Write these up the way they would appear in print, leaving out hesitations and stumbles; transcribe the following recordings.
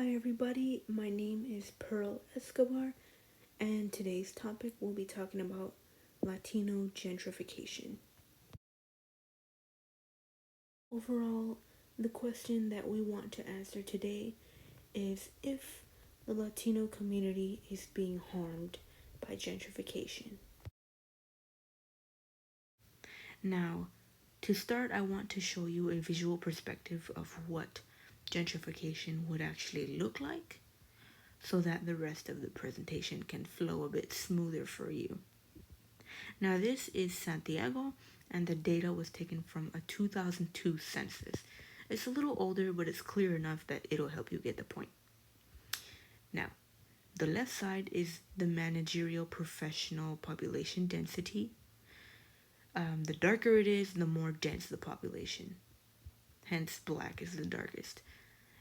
Hi everybody, my name is Pearl Escobar, and today's topic we'll be talking about Latino gentrification. Overall, the question that we want to answer today is if the Latino community is being harmed by gentrification. Now, to start, I want to show you a visual perspective of what gentrification would actually look like so that the rest of the presentation can flow a bit smoother for you. Now, this is Santiago, and the data was taken from a 2002 census. It's a little older, but it's clear enough that it'll help you get the point. Now, the left side is the managerial professional population density. The darker it is, the more dense the population. Hence, black is the darkest.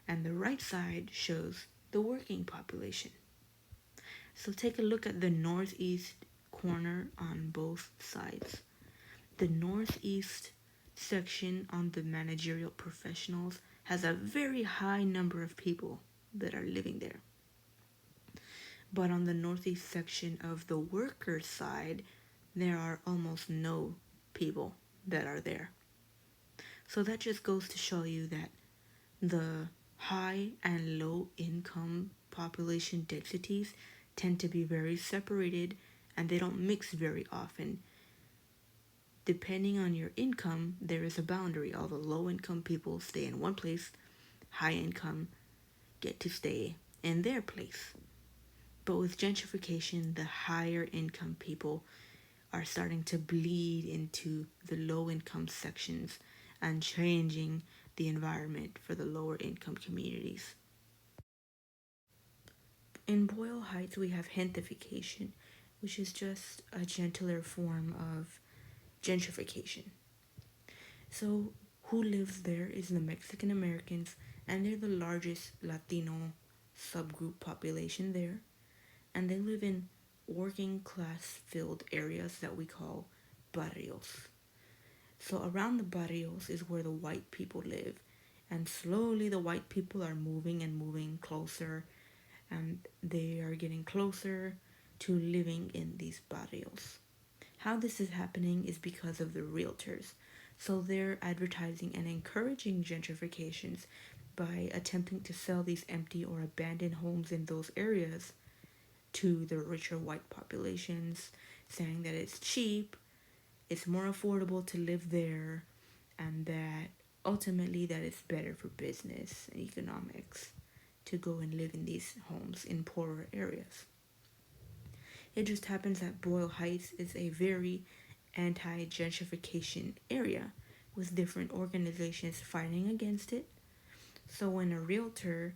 And the right side shows the working population. So take a look at the northeast corner on both sides. The northeast section on the managerial professionals has a very high number of people that are living there. But on the northeast section of the worker side, there are almost no people that are there. So that just goes to show you that the high and low income population densities tend to be very separated and they don't mix very often. Depending on your income, there is a boundary. All the low income people stay in one place, high income get to stay in their place. But with gentrification, the higher income people are starting to bleed into the low income sections and changing the environment for the lower income communities. In Boyle Heights, we have gentrification, which is just a gentler form of gentrification. So, who lives there is the Mexican Americans, and they're the largest Latino subgroup population there. And they live in working class filled areas that we call barrios. So, around the barrios is where the white people live. And slowly the white people are moving and moving closer, and they are getting closer to living in these barrios. How this is happening is because of the realtors. So they're advertising and encouraging gentrifications by attempting to sell these empty or abandoned homes in those areas to the richer white populations, saying that it's cheap, it's more affordable to live there, and that ultimately that it's better for business and economics to go and live in these homes in poorer areas. It just happens that Boyle Heights is a very anti-gentrification area with different organizations fighting against it. So when a realtor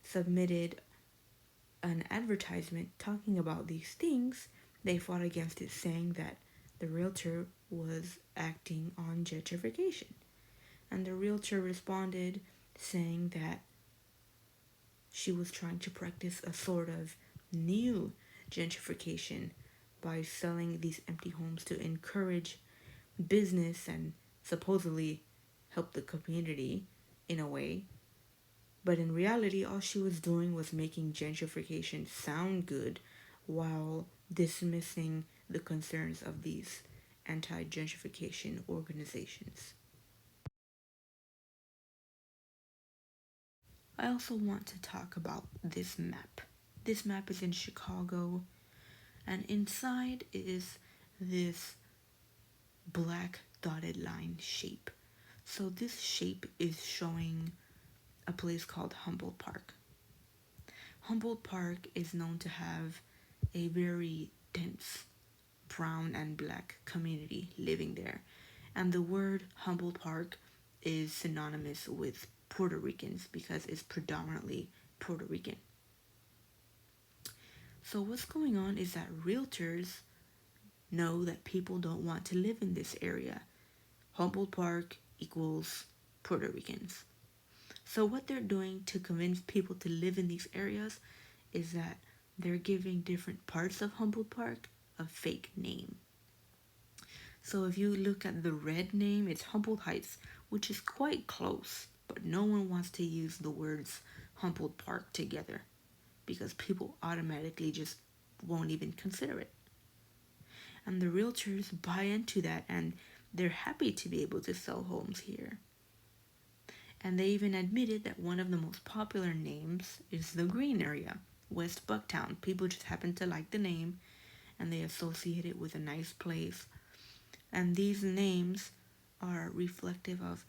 submitted an advertisement talking about these things, they fought against it, saying that the realtor was acting on gentrification. And the realtor responded saying that she was trying to practice a sort of new gentrification by selling these empty homes to encourage business and supposedly help the community in a way. But in reality, all she was doing was making gentrification sound good while dismissing the concerns of these anti gentrification organizations. I also want to talk about this map. This map is in Chicago, and inside is this black dotted line shape. So this shape is showing a place called Humboldt Park. Humboldt Park is known to have a very dense brown and black community living there. And the word Humboldt Park is synonymous with Puerto Ricans because it's predominantly Puerto Rican. So what's going on is that realtors know that people don't want to live in this area. Humboldt Park equals Puerto Ricans. So what they're doing to convince people to live in these areas is that they're giving different parts of Humboldt Park a fake name. So if you look at the red name, it's Humboldt Heights, which is quite close, but no one wants to use the words Humboldt Park together because people automatically just won't even consider it. And the realtors buy into that and they're happy to be able to sell homes here. And they even admitted that one of the most popular names is the Green area, West Bucktown. People just happen to like the name and they associate it with a nice place. And these names are reflective of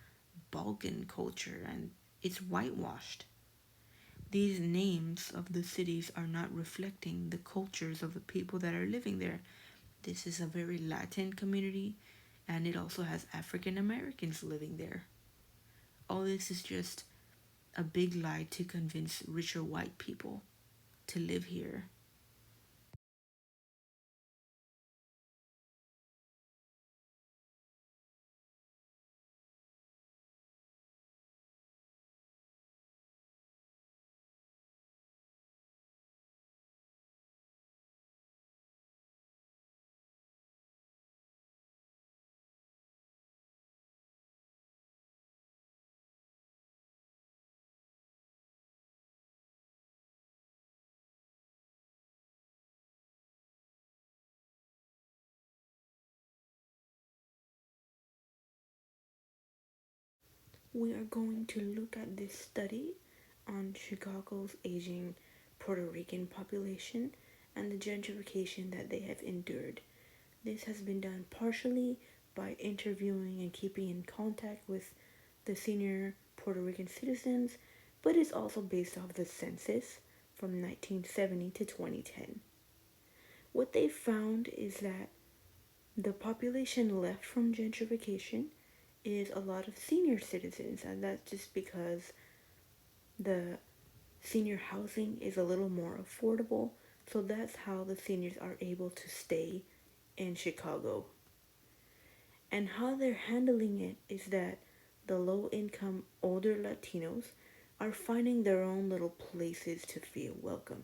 Balkan culture and it's whitewashed. These names of the cities are not reflecting the cultures of the people that are living there. This is a very Latin community and it also has African Americans living there. All this is just a big lie to convince richer white people to live here. We are going to look at this study on Chicago's aging Puerto Rican population and the gentrification that they have endured. This has been done partially by interviewing and keeping in contact with the senior Puerto Rican citizens, but is also based off the census from 1970 to 2010. What they found is that the population left from gentrification is a lot of senior citizens, and that's just because the senior housing is a little more affordable. So that's how the seniors are able to stay in Chicago. And how they're handling it is that the low income older Latinos are finding their own little places to feel welcome.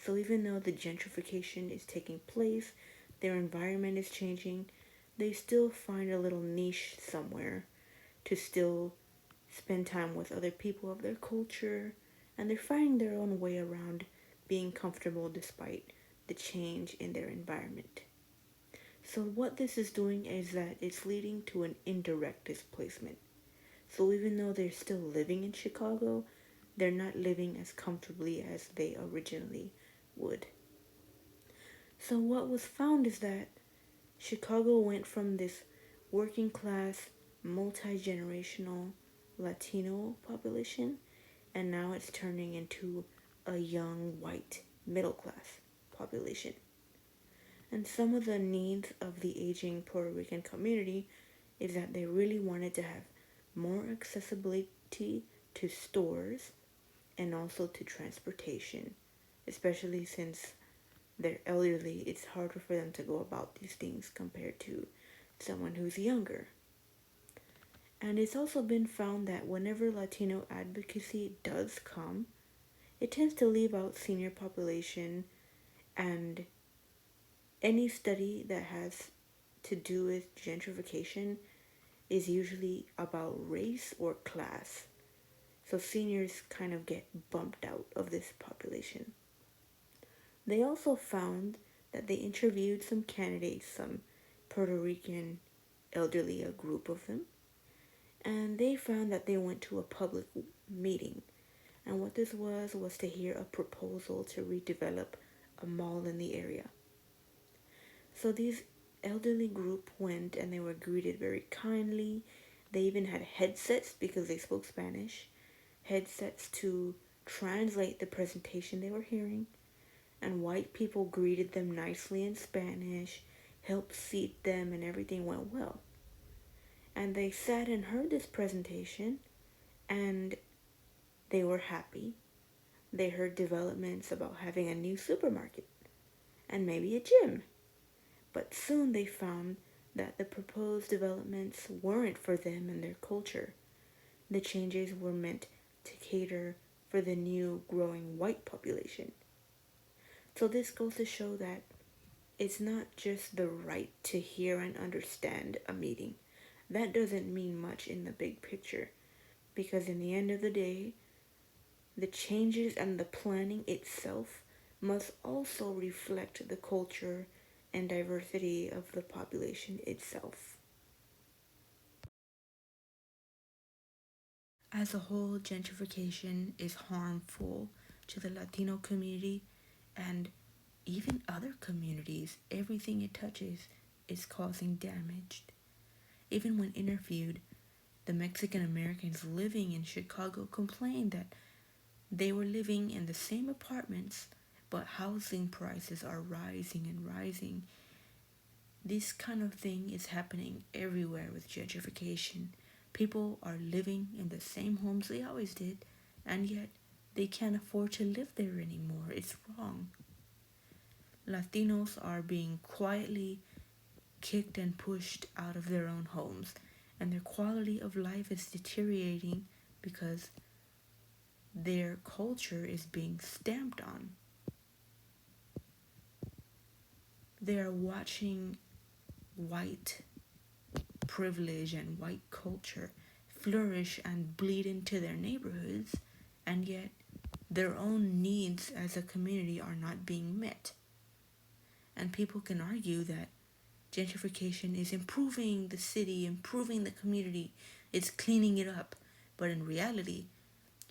So even though the gentrification is taking place, their environment is changing, they still find a little niche somewhere to still spend time with other people of their culture, and they're finding their own way around being comfortable despite the change in their environment. So what this is doing is that it's leading to an indirect displacement. So even though they're still living in Chicago, they're not living as comfortably as they originally would. So what was found is that Chicago went from this working class, multi-generational Latino population, and now it's turning into a young white middle class population. And some of the needs of the aging Puerto Rican community is that they really wanted to have more accessibility to stores and also to transportation, especially since they're elderly. It's harder for them to go about these things compared to someone who's younger. And it's also been found that whenever Latino advocacy does come, it tends to leave out senior population, and any study that has to do with gentrification is usually about race or class. So seniors kind of get bumped out of this population. They also found that they interviewed some candidates, some Puerto Rican elderly, a group of them, and they found that they went to a public meeting. And what this was to hear a proposal to redevelop a mall in the area. So these elderly group went and they were greeted very kindly. They even had headsets because they spoke Spanish, headsets to translate the presentation they were hearing. And white people greeted them nicely in Spanish, helped seat them, and everything went well. And they sat and heard this presentation, and they were happy. They heard developments about having a new supermarket and maybe a gym. But soon they found that the proposed developments weren't for them and their culture. The changes were meant to cater for the new growing white population. So this goes to show that it's not just the right to hear and understand a meeting. That doesn't mean much in the big picture because in the end of the day, The changes and the planning itself must also reflect the culture and diversity of the population itself. As a whole, gentrification is harmful to the Latino community and even other communities. Everything it touches is causing damage. Even when interviewed, the Mexican Americans living in Chicago complained that they were living in the same apartments, but housing prices are rising and rising. This kind of thing is happening everywhere with gentrification. People are living in the same homes they always did, and yet they can't afford to live there anymore. It's wrong. Latinos are being quietly kicked and pushed out of their own homes, and their quality of life is deteriorating because their culture is being stamped on. They are watching white privilege and white culture flourish and bleed into their neighborhoods, and yet their own needs as a community are not being met. And people can argue that gentrification is improving the city, improving the community, it's cleaning it up. But in reality,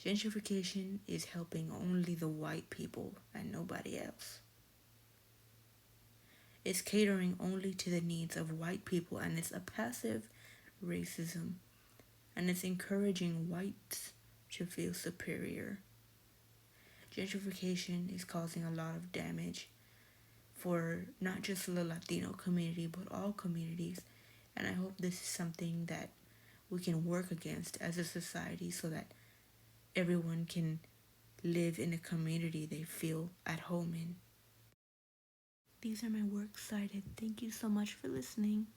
gentrification is helping only the white people and nobody else. It's catering only to the needs of white people, and it's a passive racism, and it's encouraging whites to feel superior. Gentrification is causing a lot of damage for not just the Latino community but all communities, and I hope this is something that we can work against as a society so that everyone can live in a community they feel at home in. These are my works cited. Thank you so much for listening.